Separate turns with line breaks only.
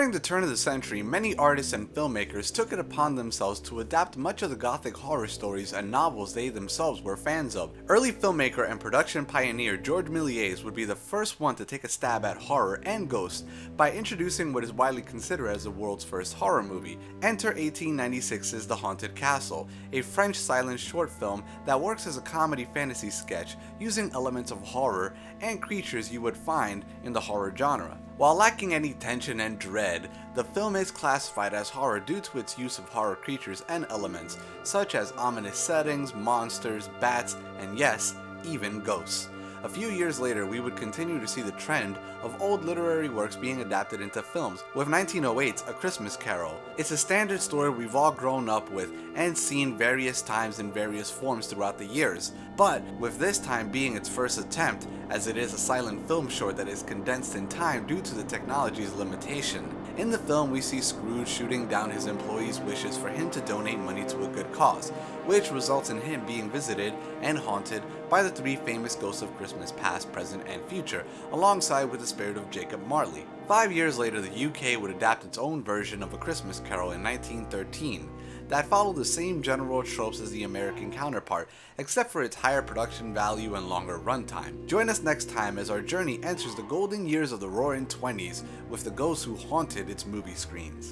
During the turn of the century, many artists and filmmakers took it upon themselves to adapt much of the gothic horror stories and novels they themselves were fans of. Early filmmaker and production pioneer George Méliès would be the first one to take a stab at horror and ghosts by introducing what is widely considered as the world's first horror movie. Enter 1896's The Haunted Castle, a French silent short film that works as a comedy fantasy sketch using elements of horror and creatures you would find in the horror genre. While lacking any tension and dread, the film is classified as horror due to its use of horror creatures and elements, such as ominous settings, monsters, bats, and yes, even ghosts. A few years later, we would continue to see the trend of old literary works being adapted into films, with 1908's A Christmas Carol. It's a standard story we've all grown up with and seen various times in various forms throughout the years, but with this time being its first attempt, as it is a silent film short that is condensed in time due to the technology's limitation. In the film, we see Scrooge shooting down his employees' wishes for him to donate money to a good cause, which results in him being visited and haunted by the three famous ghosts of Christmas past, present, and future, alongside with the spirit of Jacob Marley. 5 years later, the UK would adapt its own version of A Christmas Carol in 1913 that followed the same general tropes as the American counterpart, except for its higher production value and longer runtime. Join us next time as our journey enters the golden years of the Roaring '20s with the ghosts who haunted its movie screens.